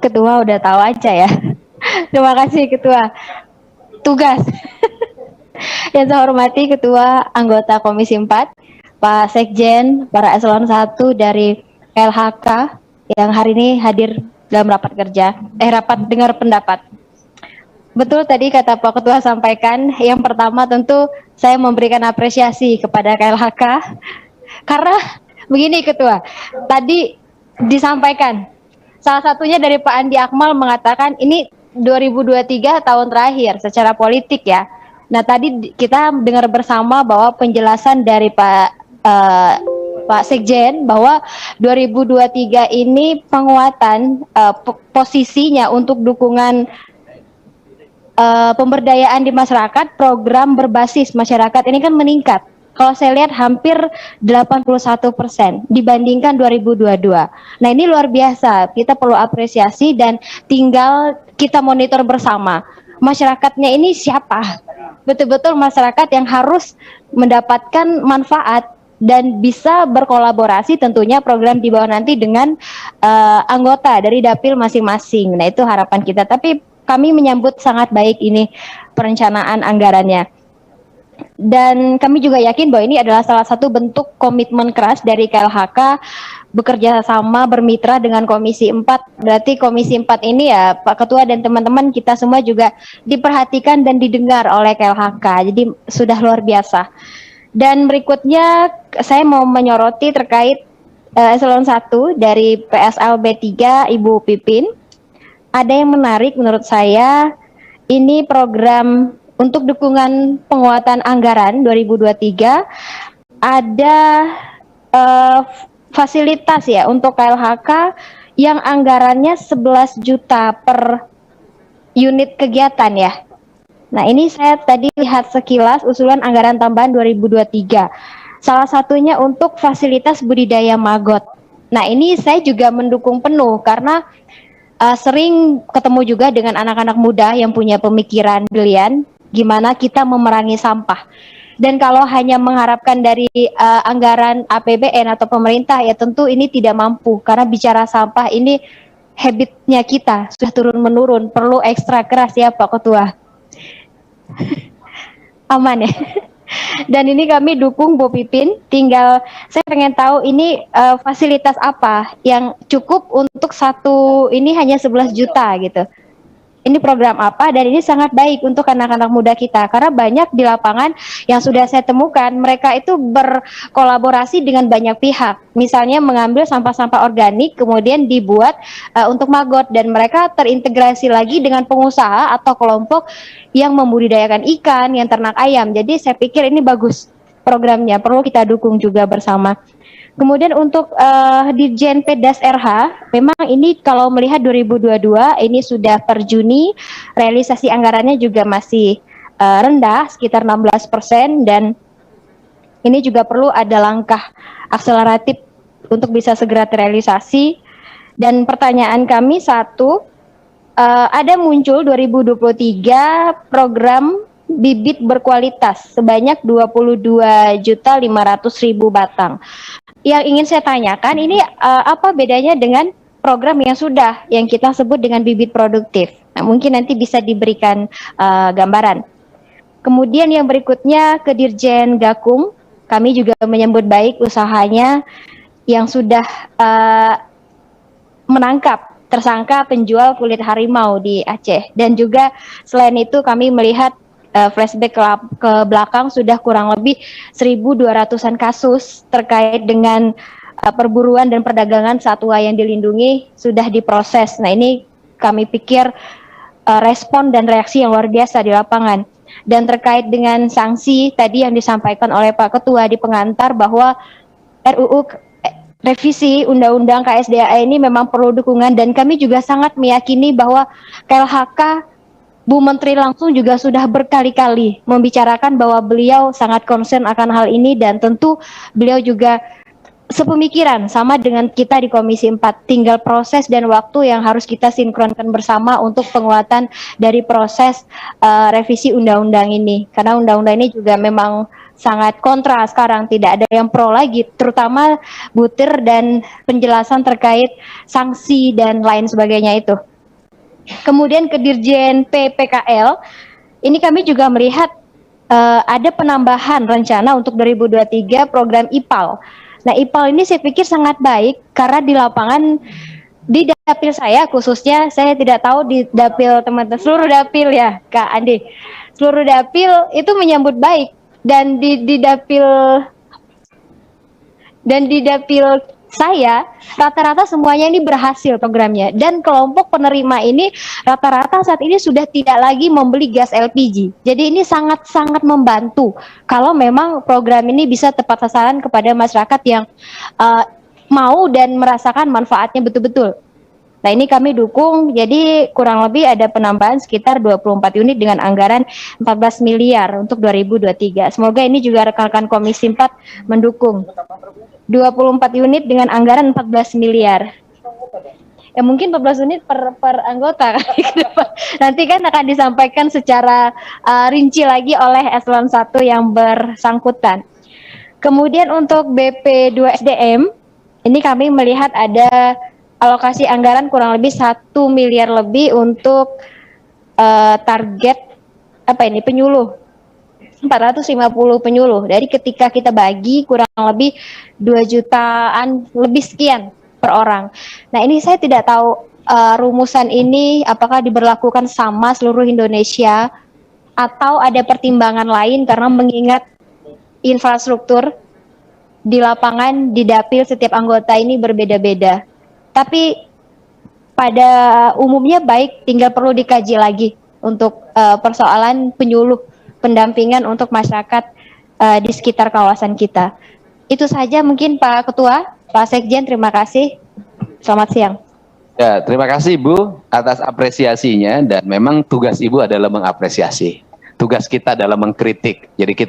Ketua udah tahu aja ya. Terima kasih Ketua. Tugas. Yang saya hormati Ketua anggota Komisi 4, Pak Sekjen, para eselon 1 dari LHK yang hari ini hadir dalam rapat kerja, rapat dengar pendapat. Betul tadi kata Pak Ketua sampaikan, yang pertama tentu saya memberikan apresiasi kepada KLHK karena begini Ketua, tadi disampaikan salah satunya dari Pak Andi Akmal mengatakan ini 2023 tahun terakhir secara politik ya. Nah tadi kita dengar bersama bahwa penjelasan dari Pak Sekjen bahwa 2023 ini penguatan posisinya untuk dukungan pemberdayaan di masyarakat, program berbasis masyarakat ini kan meningkat. Kalau saya lihat hampir 81% dibandingkan 2022. Nah ini luar biasa, kita perlu apresiasi dan tinggal kita monitor bersama. Masyarakatnya ini siapa? Betul-betul masyarakat yang harus mendapatkan manfaat dan bisa berkolaborasi tentunya program di bawah nanti dengan anggota dari dapil masing-masing. Nah itu harapan kita, tapi kami menyambut sangat baik ini perencanaan anggarannya. Dan kami juga yakin bahwa ini adalah salah satu bentuk komitmen keras dari KLHK bekerja sama bermitra dengan Komisi 4. Berarti Komisi 4 ini ya Pak Ketua dan teman-teman kita semua juga diperhatikan dan didengar oleh KLHK. Jadi sudah luar biasa. Dan berikutnya saya mau menyoroti terkait eselon 1 dari PSLB 3 Ibu Pipin. Ada yang menarik menurut saya, ini program untuk dukungan penguatan anggaran 2023 ada fasilitas ya untuk KLHK yang anggarannya 11 juta per unit kegiatan ya. Nah ini saya tadi lihat sekilas usulan anggaran tambahan 2023. Salah satunya untuk fasilitas budidaya maggot. Nah ini saya juga mendukung penuh karena sering ketemu juga dengan anak-anak muda yang punya pemikiran brilian gimana kita memerangi sampah. Dan kalau hanya mengharapkan dari anggaran APBN atau pemerintah ya tentu ini tidak mampu karena bicara sampah ini habitnya kita sudah turun-menurun, perlu ekstra keras ya Pak Ketua. Aman ya. Dan ini kami dukung Bu Pipin, tinggal saya pengen tahu ini fasilitas apa yang cukup untuk satu ini hanya 11 juta gitu. Ini program apa dan ini sangat baik untuk anak-anak muda kita karena banyak di lapangan yang sudah saya temukan mereka itu berkolaborasi dengan banyak pihak. Misalnya mengambil sampah-sampah organik kemudian dibuat untuk maggot dan mereka terintegrasi lagi dengan pengusaha atau kelompok yang membudidayakan ikan, yang ternak ayam. Jadi saya pikir ini bagus programnya, perlu kita dukung juga bersama. Kemudian untuk Dirjen Pedas RH, memang ini kalau melihat 2022 ini sudah per Juni, realisasi anggarannya juga masih rendah, sekitar 16% dan ini juga perlu ada langkah akseleratif untuk bisa segera terrealisasi. Dan pertanyaan kami satu, ada muncul 2023 program bibit berkualitas sebanyak 22.500.000 batang. Yang ingin saya tanyakan ini apa bedanya dengan program yang kita sebut dengan bibit produktif. Nah, mungkin nanti bisa diberikan gambaran. Kemudian yang berikutnya ke Dirjen Gakum, kami juga menyambut baik usahanya yang sudah menangkap tersangka penjual kulit harimau di Aceh. Dan juga selain itu kami melihat flashback ke belakang sudah kurang lebih 1.200-an kasus terkait dengan perburuan dan perdagangan satwa yang dilindungi sudah diproses. Nah ini kami pikir respon dan reaksi yang luar biasa di lapangan. Dan terkait dengan sanksi tadi yang disampaikan oleh Pak Ketua di pengantar bahwa RUU revisi Undang-Undang KSDA ini memang perlu dukungan dan kami juga sangat meyakini bahwa KLHK Bu Menteri langsung juga sudah berkali-kali membicarakan bahwa beliau sangat concern akan hal ini dan tentu beliau juga sepemikiran sama dengan kita di Komisi 4. Tinggal proses dan waktu yang harus kita sinkronkan bersama untuk penguatan dari proses revisi undang-undang ini. Karena undang-undang ini juga memang sangat kontra sekarang, tidak ada yang pro lagi, terutama butir dan penjelasan terkait sanksi dan lain sebagainya itu. Kemudian ke Dirjen PPKL, ini kami juga melihat ada penambahan rencana untuk 2023 program IPAL. Nah, IPAL ini saya pikir sangat baik karena di lapangan, di dapil saya khususnya, saya tidak tahu di dapil teman-teman, seluruh dapil ya Kak Andi, seluruh dapil itu menyambut baik, dan di dapil saya rata-rata semuanya ini berhasil programnya, dan kelompok penerima ini rata-rata saat ini sudah tidak lagi membeli gas LPG. Jadi ini sangat-sangat membantu kalau memang program ini bisa tepat sasaran kepada masyarakat yang mau dan merasakan manfaatnya betul-betul. Nah, ini kami dukung, jadi kurang lebih ada penambahan sekitar 24 unit dengan anggaran 14 miliar untuk 2023. Semoga ini juga rekan-rekan Komisi 4 mendukung. 24 unit dengan anggaran 14 miliar. Ya mungkin 14 unit per anggota. Nanti kan akan disampaikan secara rinci lagi oleh eselon 1 yang bersangkutan. Kemudian untuk BP2 SDM, ini kami melihat ada alokasi anggaran kurang lebih 1 miliar lebih untuk target penyuluh. 450 penyuluh. Dari ketika kita bagi kurang lebih 2 jutaan lebih sekian per orang. Nah, ini saya tidak tahu rumusan ini apakah diberlakukan sama seluruh Indonesia atau ada pertimbangan lain, karena mengingat infrastruktur di lapangan, di dapil setiap anggota ini berbeda-beda. Tapi pada umumnya baik, tinggal perlu dikaji lagi untuk persoalan penyuluh, pendampingan untuk masyarakat di sekitar kawasan kita. Itu saja mungkin Pak Ketua, Pak Sekjen, terima kasih. Selamat siang. Ya, terima kasih Ibu atas apresiasinya, dan memang tugas Ibu adalah mengapresiasi. Tugas kita adalah mengkritik. Jadi kita